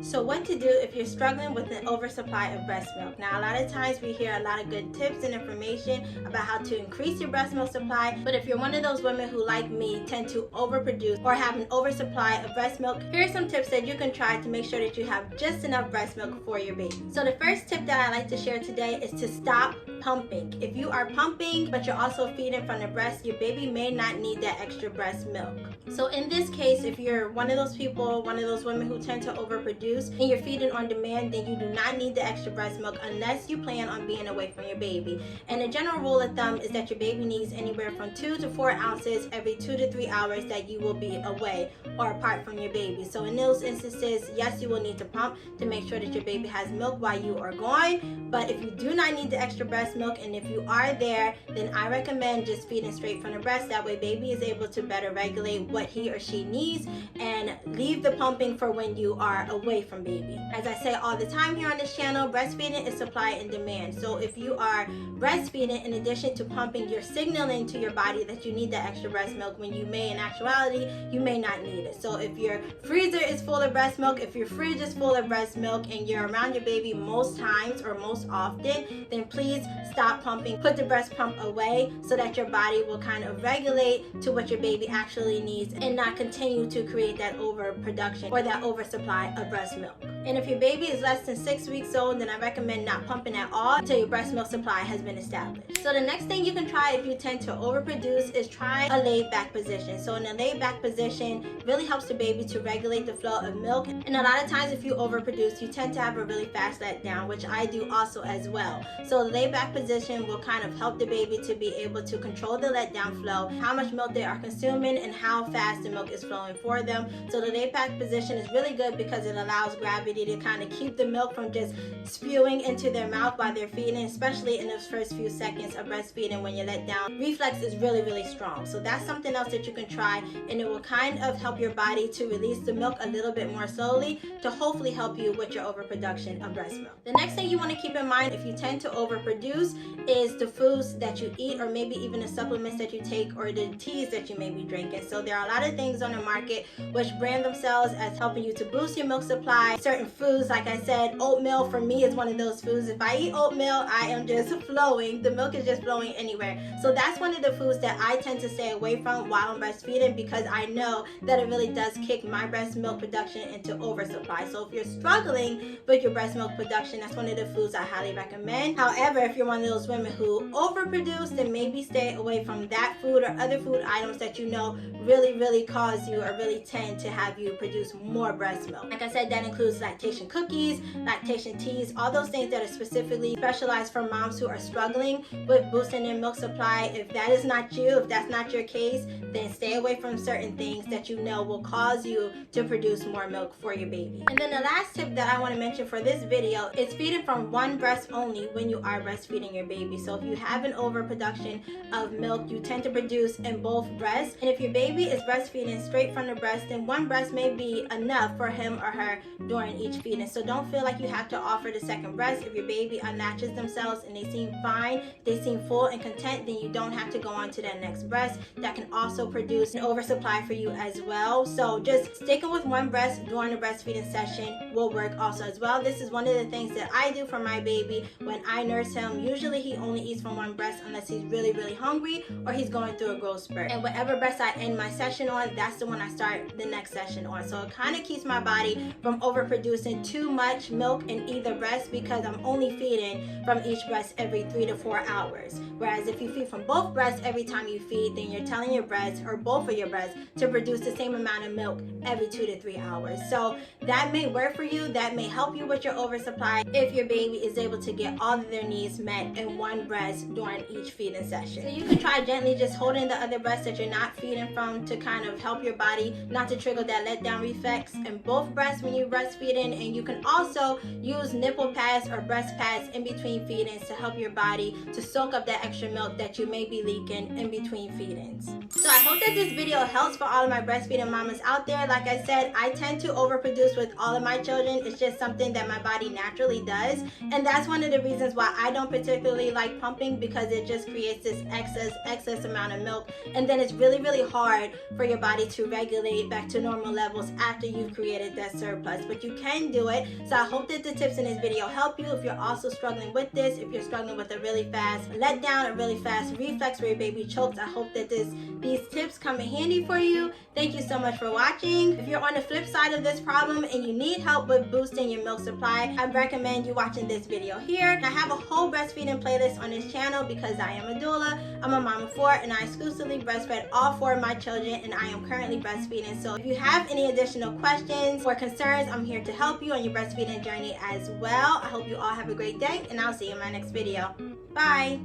So what to do if you're struggling with an oversupply of breast milk. Now, a lot of times we hear a lot of good tips and information about how to increase your breast milk supply, but if you're one of those women who, like me, tend to overproduce or have an oversupply of breast milk, here are some tips that you can try to make sure that you have just enough breast milk for your baby. So the first tip that I like to share today is to stop pumping. If you are pumping but you're also feeding from the breast, your baby may not need that extra breast milk. So in this case, if you're one of those people, one of those women who tend to overproduce and you're feeding on demand, then you do not need the extra breast milk unless you plan on being away from your baby. And the general rule of thumb is that your baby needs anywhere from 2 to 4 ounces every 2 to 3 hours that you will be away or apart from your baby. So in those instances, yes, you will need to pump to make sure that your baby has milk while you are gone. But if you do not need the extra breast milk, and if you are there, then I recommend just feeding straight from the breast. That way baby is able to better regulate what he or she needs, and leave the pumping for when you are away from baby. As I say all the time here on this channel, breastfeeding is supply and demand. So if you are breastfeeding, in addition to pumping, you're signaling to your body that you need that extra breast milk when you may, in actuality, you may not need it. So if your freezer is full of breast milk, if your fridge is full of breast milk, and you're around your baby most times or most often, then please stop pumping. Put the breast pump away so that your body will kind of regulate to what your baby actually needs and not continue to create that overproduction or that oversupply of breast milk. And if your baby is less than 6 weeks old, then I recommend not pumping at all until your breast milk supply has been established. So the next thing you can try if you tend to overproduce is try a laid back position. So in a laid back position really helps the baby to regulate the flow of milk. And a lot of times if you overproduce, you tend to have a really fast letdown, which I do also as well. So the laid back position will kind of help the baby to be able to control the letdown flow, how much milk they are consuming, and how fast the milk is flowing for them. So the laid back position is really good because it allows gravity to kind of keep the milk from just spewing into their mouth while they're feeding, especially in those first few seconds of breastfeeding when your letdown reflex is really strong. So that's something else that you can try, and it will kind of help your body to release the milk a little bit more slowly to hopefully help you with your overproduction of breast milk. The next thing you want to keep in mind if you tend to overproduce is the foods that you eat, or maybe even the supplements that you take, or the teas that you may be drinking. So there are a lot of things on the market which brand themselves as helping you to boost your milk supply. Certain foods, like I said, oatmeal for me is one of those foods. If I eat oatmeal, I am just flowing. The milk is just flowing anywhere. So that's one of the foods that I tend to stay away from while I'm breastfeeding, because I know that it really does kick my breast milk production into oversupply. So if you're struggling with your breast milk production, that's one of the foods I highly recommend. However, if you're one of those women who overproduce, then maybe stay away from that food or other food items that you know really cause you or really tend to have you produce more breast milk. Like I said, that includes lactation cookies, lactation teas, all those things that are specifically specialized for moms who are struggling with boosting their milk supply. If that is not you, if that's not your case, then stay away from certain things that you know will cause you to produce more milk for your baby. And then the last tip that I want to mention for this video is feeding from one breast only when you are breastfeeding your baby. So if you have an overproduction of milk, you tend to produce in both breasts, and if your baby is breastfeeding straight from the breast, then one breast may be enough for him or her during each feeding. So don't feel like you have to offer the second breast. If your baby unlatches themselves and they seem fine, they seem full and content, then you don't have to go on to that next breast. That can also produce an oversupply for you as well. So just sticking with one breast during the breastfeeding session will work also as well. This is one of the things that I do for my baby when I nurse him. Usually he only eats from one breast unless he's really hungry or he's going through a growth spurt. And whatever breast I end my session on, that's the one I start the next session on. So it kind of keeps my body from overproducing too much milk in either breast, because I'm only feeding from each breast every 3 to 4 hours. Whereas if you feed from both breasts every time you feed, then you're telling your breasts, or both of your breasts, to produce the same amount of milk every 2 to 3 hours. So that may work for you. That may help you with your oversupply if your baby is able to get all of their needs met in one breast during each feeding session. So you can try gently just holding the other breast that you're not feeding from to kind of help your body not to trigger that letdown reflex in both breasts when you're breastfeeding. And you can also use nipple pads or breast pads in between feedings to help your body to soak up that extra milk that you may be leaking in between feedings. So I hope that this video helps for all of my breastfeeding mamas out there. Like I said, I tend to overproduce with all of my children. It's just something that my body naturally does, and that's one of the reasons why I don't particularly like pumping because it just creates this excess amount of milk, and then it's really hard for your body to regulate back to normal levels after you've created that surplus. But you can do it. So I hope that the tips in this video help you if you're also struggling with this, if you're struggling with a really fast letdown, a really fast reflex where your baby chokes. I hope that these tips come in handy for you. Thank you so much for watching. If you're on the flip side of this problem and you need help with boosting your milk supply, I recommend you watching this video here. I have a whole breastfeeding playlist on this channel because I am a doula, I'm a mom of 4, and I exclusively breastfed all 4 of my children, and I am currently breastfeeding. So if you have any additional questions or concerns, I'm here to help you on your breastfeeding journey as well. I hope you all have a great day, and I'll see you in my next video. Bye!